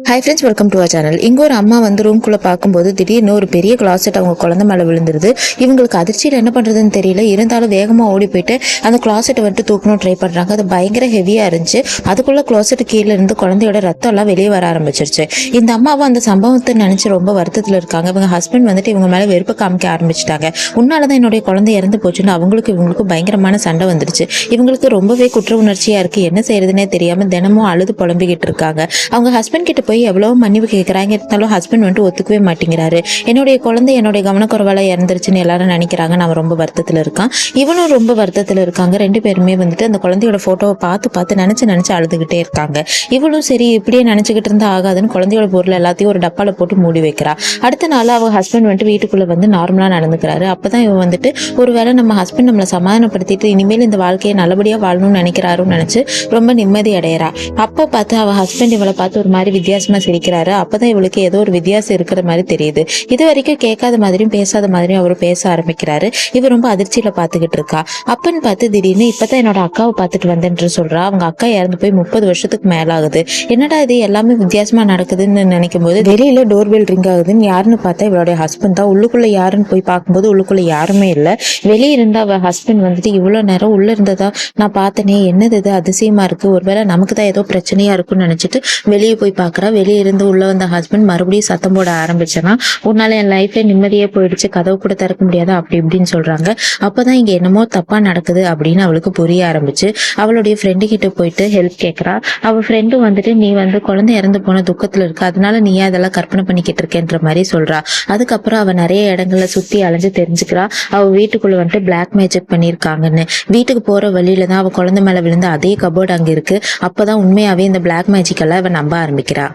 Hi friends, welcome to our channel. இங்கே ஒரு அம்மா வந்து ரூம்குள்ளே பார்க்கும்போது திடீர்னு ஒரு பெரிய கிளாசெட் அவங்க குழந்தை மேலே விழுந்துருது. இவங்களுக்கு அதிர்ச்சியில் என்ன பண்ணுறதுன்னு தெரியல. இருந்தாலும் வேகமாக ஓடி போயிட்டு அந்த கிளாசெட்டை வந்துட்டு தூக்கணும் ட்ரை பண்ணுறாங்க. அது பயங்கர ஹெவியாக இருந்துச்சு. அதுக்குள்ளே கிளாசெட் கீழே இருந்து குழந்தையோட ரத்தம் எல்லாம் வெளியே வர ஆரம்பிச்சிருச்சு. இந்த அம்மாவும் அந்த சம்பவத்தை நினச்சி ரொம்ப வருத்தத்தில் இருக்காங்க. இவங்க ஹஸ்பண்ட் வந்துட்டு இவங்க மேலே வெறுப்பு காமிக்க ஆரம்பிச்சிட்டாங்க. உன்னால தான் என்னுடைய குழந்தை இறந்து போச்சுன்னு அவங்களுக்கு பயங்கரமான சண்டை வந்துருச்சு. இவங்களுக்கு ரொம்பவே குற்ற உணர்ச்சியாக இருக்குது. என்ன செய்யறதுனே தெரியாமல் தினமும் அழுது புலம்பிக்கிட்டு இருக்காங்க. அவங்க ஹஸ்பண்ட் கிட்ட போய் எவ்வளோ மன்னிப்பு கேட்குறாங்க. இருந்தாலும் ஹஸ்பண்ட் வந்துட்டு ஒத்துக்கவே மாட்டேங்கிறாரு. என்னுடைய குழந்தை என்னுடைய கவனக்குறைவால இறந்துருச்சுன்னு எல்லாரும் நினைக்கிறாங்க. நான் ரொம்ப வருத்தத்தில் இருக்கான். இவனும் ரொம்ப வருத்தத்தில் இருக்காங்க. ரெண்டு பேருமே வந்துட்டு அந்த குழந்தையோட ஃபோட்டோவை பார்த்து நினச்சி அழுதுகிட்டே இருக்காங்க. இவளும் சரி இப்படியே நினச்சிக்கிட்டு இருந்தா ஆகாதுன்னு குழந்தையோட பொருள் எல்லாத்தையும் ஒரு டப்பால போட்டு மூடி வைக்கிறா. அடுத்த நாள் அவள் ஹஸ்பண்ட் வந்துட்டு வீட்டுக்குள்ளே வந்து நார்மலாக நடந்துக்கிறாரு. அப்போ தான் இவன் வந்துட்டு ஒருவேளை நம்ம ஹஸ்பண்ட் நம்மளை சமாதானப்படுத்திட்டு இனிமேல் இந்த வாழ்க்கையை நல்லபடியாக வாழணும்னு நினைக்கிறாருன்னு நினச்சி ரொம்ப நிம்மதி அடையிறா. அப்போ பார்த்து அவள் ஹஸ்பண்ட் இவளை பார்த்து ஒரு மாதிரி வித்தியாசமா சிரிக்கிறாரு. அப்பதான் இவளுக்கு ஏதோ ஒரு வித்தியாசம் இருக்கிற மாதிரி தெரியுது. இது வரைக்கும் கேட்காத மாதிரியும் பேசாத மாதிரியும் அவரு பேச ஆரம்பிக்கிறாரு. இவர் ரொம்ப அதிர்ச்சியில பாத்துக்கிட்டு இருக்கா. அப்பன்னு பார்த்து திடீர்னு இப்பதான் என்னோட அக்காவை பார்த்துட்டு வந்தேன்னு சொல்றா. அவங்க அக்கா இறந்து போய் 30 வருஷத்துக்கு மேல ஆகுது. என்னடா இது எல்லாமே வித்தியாசமா நடக்குதுன்னு நினைக்கும் போது வெளியில டோர்பெல் ரிங் ஆகுதுன்னு யாருன்னு பார்த்தா இவளுடைய ஹஸ்பண்ட் தான். உள்ளுக்குள்ள யாருன்னு போய் பார்க்கும்போது உள்ளுக்குள்ள யாருமே இல்லை. வெளியே இருந்த அவ ஹஸ்பண்ட் வந்துட்டு இவ்வளவு நேரம் உள்ள இருந்ததா நான் பார்த்தனே, என்னது இது அதிசயமா இருக்கு, ஒருவேளை நமக்கு தான் ஏதோ பிரச்சனையா இருக்குன்னு நினைச்சிட்டு வெளியே போய் பார்க்கறா. வெளியே இருந்து உள்ள வந்த ஹஸ்பண்ட் மறுபடியும் சத்தம் போட ஆரம்பிச்சேன்னா, உன்னால என் லைஃப்ல நிம்மதியே போயிடுச்சு, கதவு கூட திறக்க முடியாது அப்படி இப்படின்னு சொல்றாங்க. அப்பதான் இங்க என்னமோ தப்பா நடக்குது அப்படின்னு அவளுக்கு புரிய ஆரம்பிச்சு அவளுடைய ஃப்ரெண்டு கிட்ட போயிட்டு ஹெல்ப் கேட்கறா. அவ ஃப்ரெண்டும் வந்துட்டு நீ வந்து குழந்தை இறந்து போன துக்கத்துல இருக்க, அதனால நீ அதெல்லாம் கற்பனை பண்ணிக்கிட்டு இருக்கேன்ற மாதிரி சொல்றா. அதுக்கப்புறம் அவ நிறைய இடங்கள்ல சுத்தி அலைஞ்சு தெரிஞ்சுக்கிறா அவ வீட்டுக்குள்ள வந்துட்டு பிளாக் மேஜிக் பண்ணிருக்காங்கன்னு. வீட்டுக்கு போற வழியில தான் அவ குழந்தை மேல விழுந்த அதே கபோர்டு அங்க இருக்கு. அப்பதான் உண்மையாவே இந்த பிளாக் மேஜிக் எல்லாம் அவ நம்ப ஆரம்பிக்கிறா.